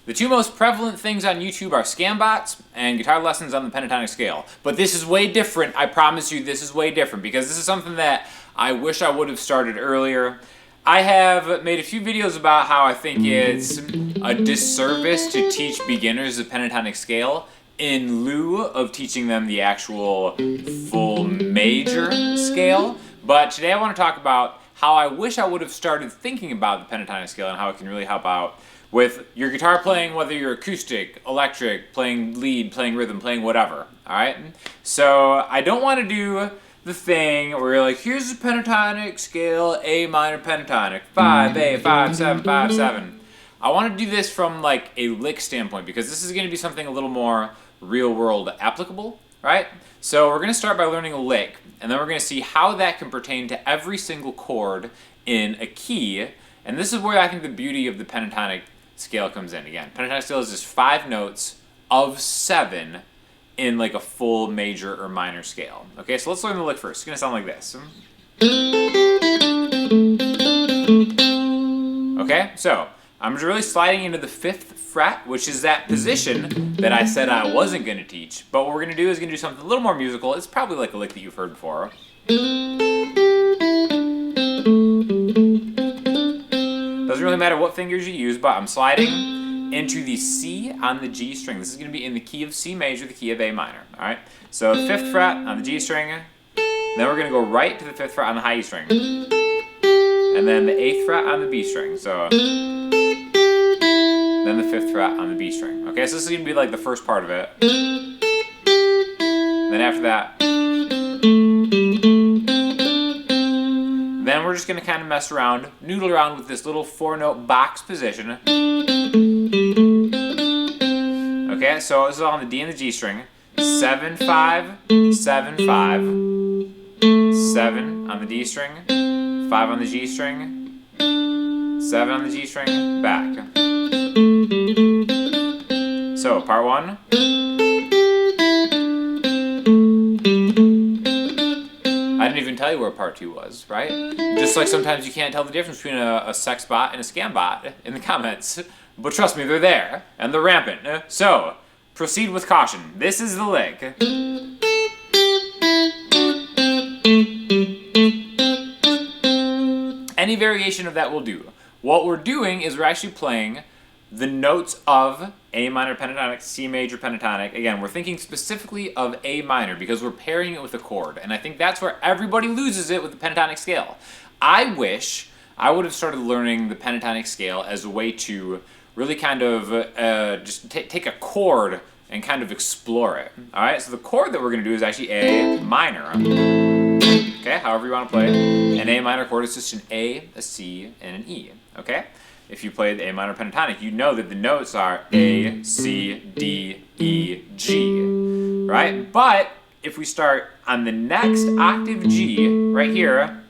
The two most prevalent things on YouTube are scam bots and guitar lessons on the pentatonic scale. But this is way different. I promise you this is way different because this is something that I wish I would have started earlier. I have made a few videos about how I think it's a disservice to teach beginners the pentatonic scale in lieu of teaching them the actual full major scale. But today I want to talk about how I wish I would have started thinking about the pentatonic scale and how it can really help out with your guitar playing, whether you're acoustic, electric, playing lead, playing rhythm, playing whatever, alright? So I don't want to do the thing where you're like, here's the pentatonic scale, A minor pentatonic, 5, 5, 7, 5, 7. I want to do this from like a lick standpoint because this is going to be something a little more real world applicable, right? So we're going to start by learning a lick, and then we're going to see how that can pertain to every single chord in a key. And this is where I think the beauty of the pentatonic scale comes in. Again, pentatonic scale is just 5 notes of 7 in like a full major or minor scale. Okay, so let's learn the lick first. It's going to sound like this. Okay, so I'm just really sliding into the 5th fret, which is that position that I said I wasn't going to teach. But what we're going to do is going to do something a little more musical. It's probably like a lick that you've heard before. Doesn't really matter what fingers you use, but I'm sliding into the C on the G string. This is going to be in the key of C major, the key of A minor. Alright, so 5th fret on the G string, then we're going to go right to the 5th fret on the high E string, and then the 8th fret on the B string, so then the 5th fret on the B string. Okay, so this is going to be like the first part of it. Then after that, then we're just going to kind of mess around, noodle around with this little 4-note box position. Okay, so this is on the D and the G string. 7, 5, 7, 5. 7 on the D string, 5 on the G string, 7 on the G string, back. So, part 1. I didn't even tell you where part 2 was, right? Just like sometimes you can't tell the difference between a sex bot and a scam bot in the comments. But trust me, they're there, and they're rampant. So, proceed with caution. This is the lick. Any variation of that will do. What we're doing is we're actually playing the notes of A minor pentatonic, C major pentatonic. Again, we're thinking specifically of A minor because we're pairing it with a chord. And I think that's where everybody loses it with the pentatonic scale. I wish I would have started learning the pentatonic scale as a way to really kind of just take a chord and kind of explore it. Alright, so the chord that we're going to do is actually A minor. Okay, however you want to play it. An A minor chord is just an A, a C, and an E. Okay? If you play the A minor pentatonic, you know that the notes are A, C, D, E, G. Right? But if we start on the next octave G, right here,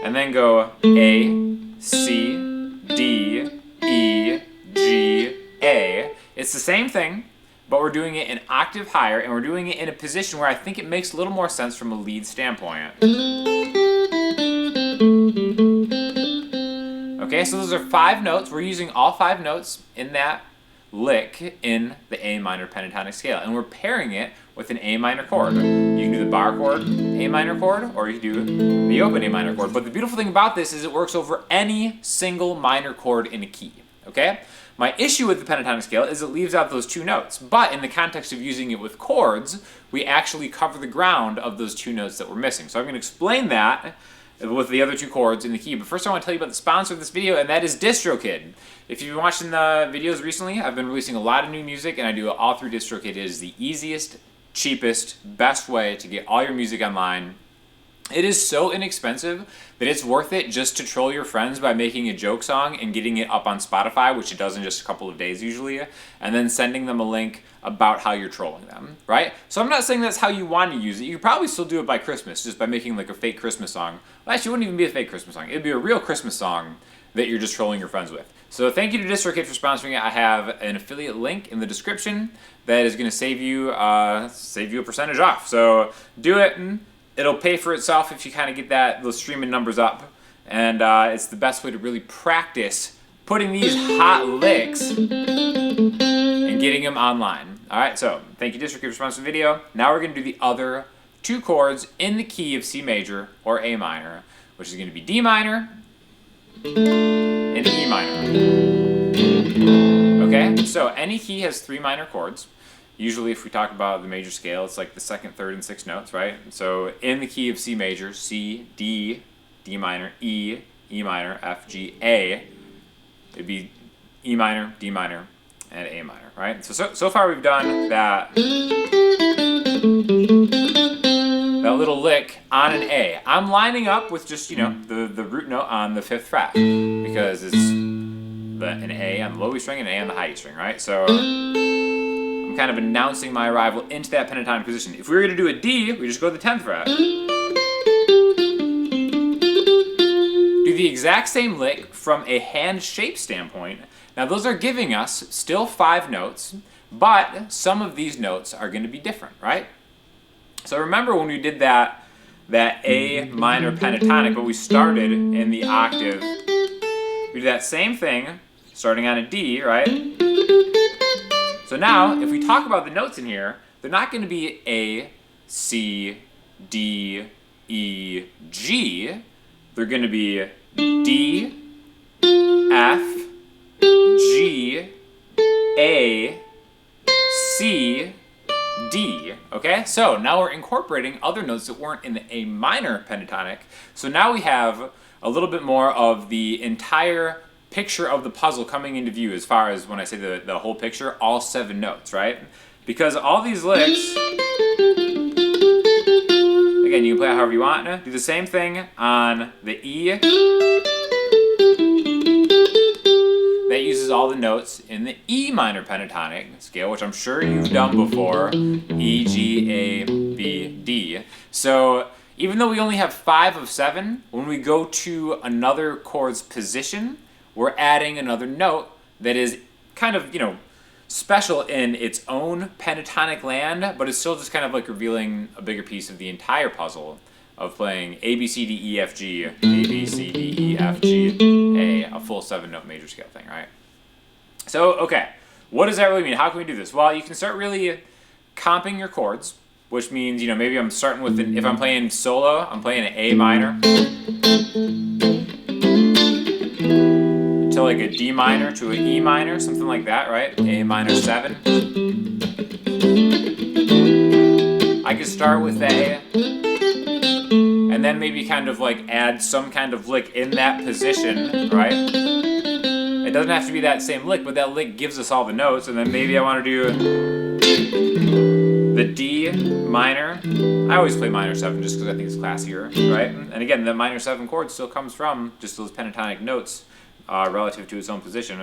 and then go A, C, D, E, G, A, it's the same thing, but we're doing it an octave higher, and we're doing it in a position where I think it makes a little more sense from a lead standpoint. Okay, so those are 5 notes. We're using all 5 notes in that lick in the A minor pentatonic scale, and we're pairing it with an A minor chord. You can do the bar chord, A minor chord, or you can do the open A minor chord. But the beautiful thing about this is it works over any single minor chord in a key. Okay? My issue with the pentatonic scale is it leaves out those 2 notes, but in the context of using it with chords, we actually cover the ground of those 2 notes that we're missing. So I'm going to explain that with the other 2 chords in the key. But first I want to tell you about the sponsor of this video, and that is DistroKid. If you've been watching the videos recently, I've been releasing a lot of new music, and I do it all through DistroKid. It is the easiest, cheapest, best way to get all your music online. It is so inexpensive that it's worth it just to troll your friends by making a joke song and getting it up on Spotify, which it does in just a couple of days usually, and then sending them a link about how you're trolling them, right? So I'm not saying that's how you want to use it. You could probably still do it by Christmas, just by making like a fake Christmas song. Well, actually, it wouldn't even be a fake Christmas song. It'd be a real Christmas song that you're just trolling your friends with. So thank you to DistroKid for sponsoring it. I have an affiliate link in the description that is going to save you a percentage off. So do it. It'll pay for itself if you kind of get those streaming numbers up. And it's the best way to really practice putting these hot licks and getting them online. All right, so thank you, District, for sponsoring the video. Now we're going to do the other two chords in the key of C major or A minor, which is going to be D minor and E minor. Okay, so any key has 3 minor chords. Usually if we talk about the major scale, it's like the 2nd, 3rd, and 6th notes, right? So in the key of C major, C, D, D minor, E, E minor, F, G, A, it'd be E minor, D minor, and A minor, right? So far we've done that little lick on an A. I'm lining up with just, the root note on the 5th fret because it's an A on the low E string and an A on the high E string, right? So I'm kind of announcing my arrival into that pentatonic position. If we were going to do a D, we just go to the 10th fret. Do the exact same lick from a hand shape standpoint. Now those are giving us still 5 notes, but some of these notes are going to be different, right? So remember when we did that A minor pentatonic, but we started in the octave. We do that same thing, starting on a D, right? So now, if we talk about the notes in here, they're not going to be A, C, D, E, G. They're going to be D, F, G, A, C, D, okay? So now we're incorporating other notes that weren't in the A minor pentatonic. So now we have a little bit more of the entire picture of the puzzle coming into view as far as when I say the whole picture, all 7 notes, right? Because all these licks, again, you can play it however you want. Do the same thing on the E. That uses all the notes in the E minor pentatonic scale, which I'm sure you've done before. E, G, A, B, D. So even though we only have 5 of 7, when we go to another chord's position, we're adding another note that is kind of, special in its own pentatonic land, but it's still just kind of like revealing a bigger piece of the entire puzzle of playing A, B, C, D, E, F, G, A, B, C, D, E, F, G, A full 7-note major scale thing, right? So, okay, what does that really mean? How can we do this? Well, you can start really comping your chords, which means, maybe I'm starting with, if I'm playing solo, I'm playing an A minor to like a D minor to an E minor, something like that, right? A minor 7. I could start with A, and then maybe kind of like add some kind of lick in that position, right? It doesn't have to be that same lick, but that lick gives us all the notes, and then maybe I want to do the D minor. I always play minor 7 just because I think it's classier, right? And again, the minor 7 chord still comes from just those pentatonic notes relative to its own position.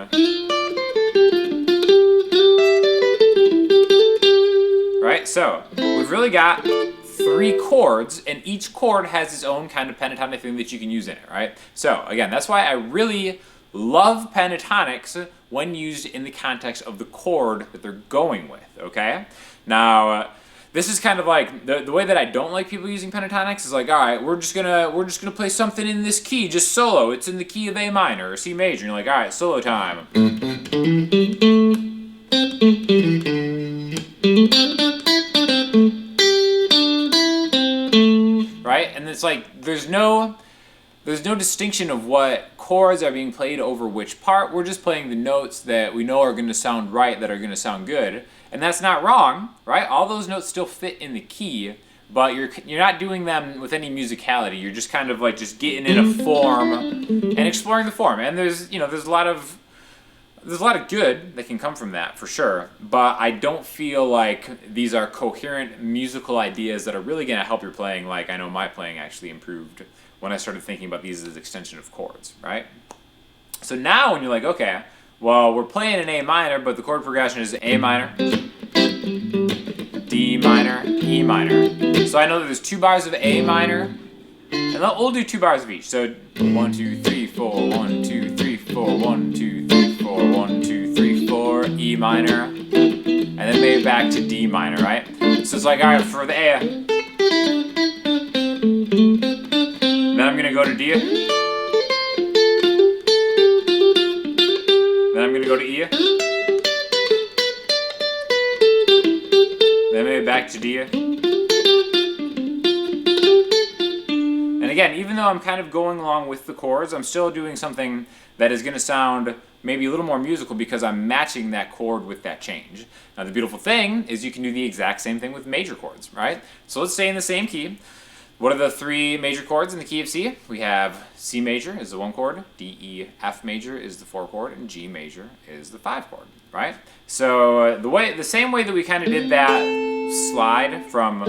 Right, so we've really got 3 chords, and each chord has its own kind of pentatonic thing that you can use in it, right? So again, that's why I really love pentatonics when used in the context of the chord that they're going with, okay? Now, this is kind of like the way that I don't like people using pentatonics is like, all right, we're just gonna play something in this key, just solo. It's in the key of A minor or C major. And you're like, all right, solo time. Right? And it's like there's no distinction of what chords are being played over which part. We're just playing the notes that we know are going to sound right, that are going to sound good. And that's not wrong, right? All those notes still fit in the key, but you're not doing them with any musicality. You're just kind of like just getting in a form and exploring the form. And there's a lot of good that can come from that for sure, but I don't feel like these are coherent musical ideas that are really going to help your playing. Like I know my playing actually improved when I started thinking about these as extension of chords, right? So now when you're like, okay, well, we're playing in A minor, but the chord progression is A minor, D minor, E minor. So I know that there's 2 bars of A minor, and we'll do 2 bars of each. So 1, 2, 3, 4, 1, 2, 3, 4, 1, 2, 3, 4, 1, 2, 3, 4, E minor, and then maybe back to D minor, right? So it's like, all right, for the A, then I'm gonna go to D. maybe go to E. Then maybe back to D. And again, even though I'm kind of going along with the chords, I'm still doing something that is going to sound maybe a little more musical because I'm matching that chord with that change. Now the beautiful thing is you can do the exact same thing with major chords, right? So let's stay in the same key. What are the 3 major chords in the key of C? We have C major is the 1 chord, D, E, F major is the 4 chord, and G major is the 5 chord, right? So the same way that we kind of did that slide from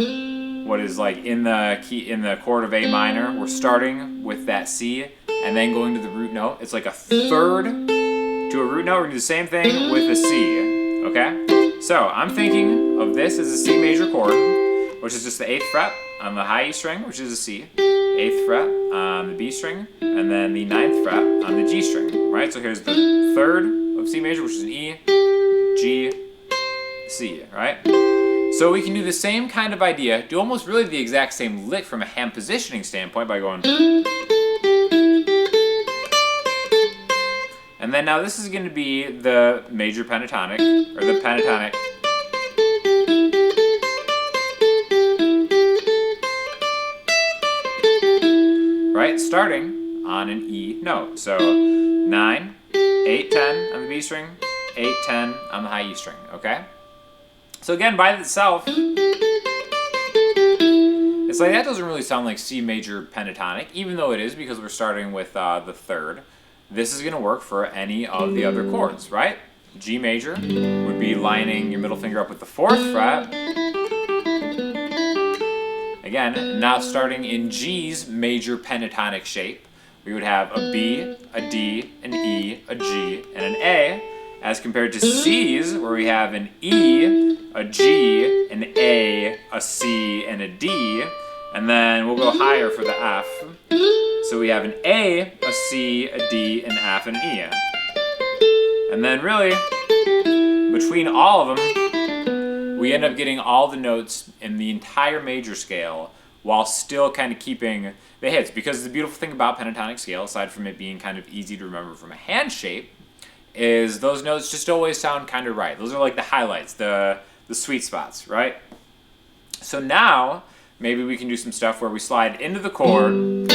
what is like in the chord of A minor, we're starting with that C and then going to the root note. It's like a third to a root note. We're gonna do the same thing with a C, okay? So I'm thinking of this as a C major chord, which is just the 8th fret on the high E string, which is a C, 8th fret on the B string, and then the 9th fret on the G string, right? So here's the 3rd of C major, which is an E, G, C, right? So we can do the same kind of idea, do almost really the exact same lick from a hand positioning standpoint by going. And then now this is going to be the major pentatonic, or the pentatonic. Right, starting on an E note. So 9, 8, 10 on the B string, 8, 10 on the high E string, okay? So again, by itself, it's like that doesn't really sound like C major pentatonic, even though it is because we're starting with the 3rd. This is going to work for any of the other chords, right? G major would be lining your middle finger up with the 4th fret. Again, now starting in G's major pentatonic shape, we would have a B, a D, an E, a G, and an A, as compared to C's, where we have an E, a G, an A, a C, and a D, and then we'll go higher for the F. So we have an A, a C, a D, an F, and an E. And then really, between all of them, we end up getting all the notes in the entire major scale while still kind of keeping the hits. Because the beautiful thing about pentatonic scale, aside from it being kind of easy to remember from a hand shape, is those notes just always sound kind of right. Those are like the highlights, the sweet spots, right? So now, maybe we can do some stuff where we slide into the chord, and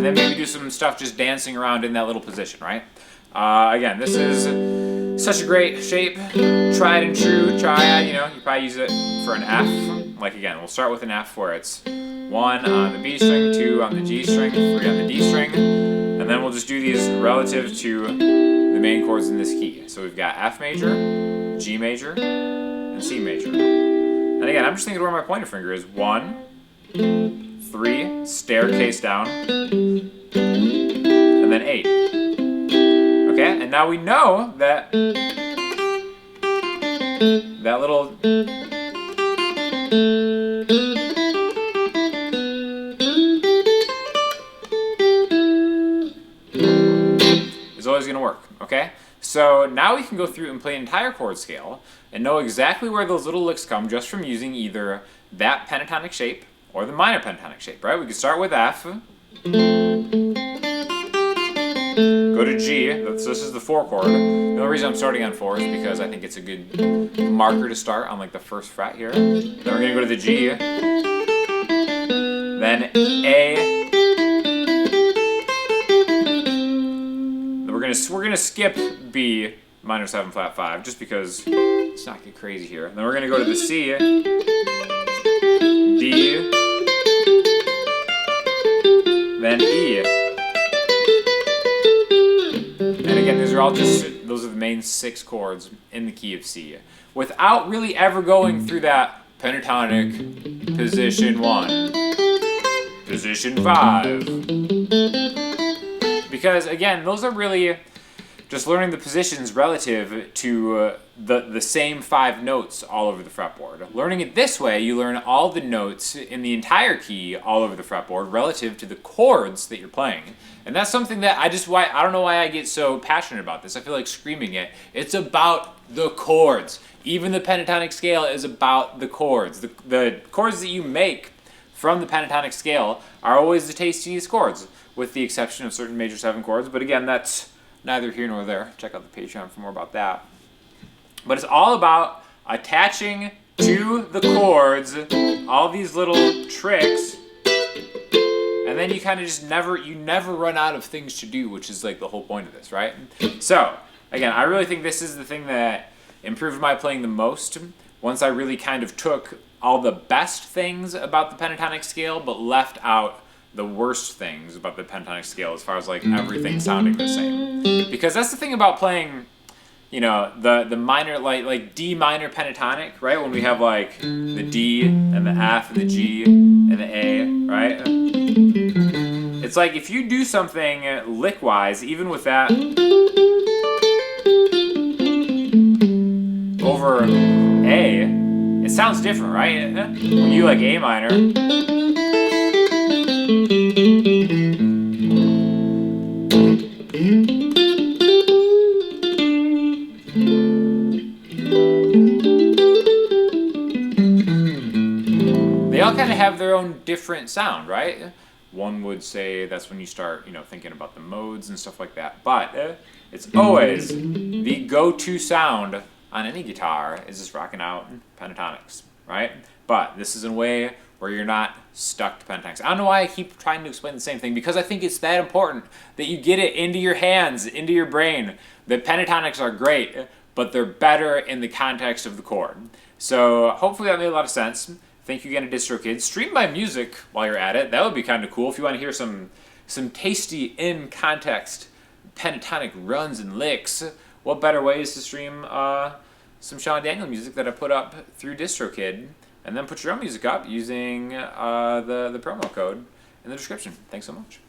then maybe do some stuff just dancing around in that little position, right? Again, this is such a great shape, tried and true, triad, you probably use it for an F. Like again, we'll start with an F where it's 1 on the B string, 2 on the G string, 3 on the D string, and then we'll just do these relative to the main chords in this key. So we've got F major, G major, and C major. And again, I'm just thinking where my pointer finger is. 1, 3, staircase down, and then 8. Okay, and now we know that that little is always going to work, okay? So now we can go through and play an entire chord scale and know exactly where those little licks come just from using either that pentatonic shape or the minor pentatonic shape, right? We can start with F, go to G, so this is the 4 chord. The only reason I'm starting on 4 is because I think it's a good marker to start on like the 1st fret here. Then we're going to go to the G, then A, we're gonna skip B minor 7 flat 5 just because let's not get crazy here. Then we're gonna go to the C, D, then E. And again, these are all those are the main 6 chords in the key of C, without really ever going through that pentatonic position 1, position 5. Because again, those are really just learning the positions relative to the same 5 notes all over the fretboard. Learning it this way, you learn all the notes in the entire key all over the fretboard relative to the chords that you're playing. And that's something that I don't know why I get so passionate about this. I feel like screaming it. It's about the chords. Even the pentatonic scale is about the chords. The chords that you make from the pentatonic scale are always the tastiest chords, with the exception of certain major 7 chords. But again, that's neither here nor there. Check out the Patreon for more about that. But it's all about attaching to the chords all these little tricks, and then you kind of just never run out of things to do, which is like the whole point of this, right? So again, I really think this is the thing that improved my playing the most. Once I really kind of took all the best things about the pentatonic scale, but left out the worst things about the pentatonic scale as far as like everything sounding the same. Because that's the thing about playing, you know, the minor, like D minor pentatonic, right? When we have like the D and the F and the G and the A, right? It's like if you do something lick-wise, even with that over A, it sounds different, right? When you like A minor, they all kind of have their own different sound, right? One would say that's when you start, you know, thinking about the modes and stuff like that. But it's always the go-to sound on any guitar is just rocking out pentatonics, right? But this is in a way where you're not stuck to pentatonics. I don't know why I keep trying to explain the same thing, because I think it's that important that you get it into your hands, into your brain, that pentatonics are great, but they're better in the context of the chord. So hopefully that made a lot of sense. Thank you again to DistroKid. Stream my music while you're at it. That would be kind of cool if you want to hear some tasty in-context pentatonic runs and licks. What better ways to stream some Sean Daniel music that I put up through DistroKid, and then put your own music up using the promo code in the description. Thanks so much.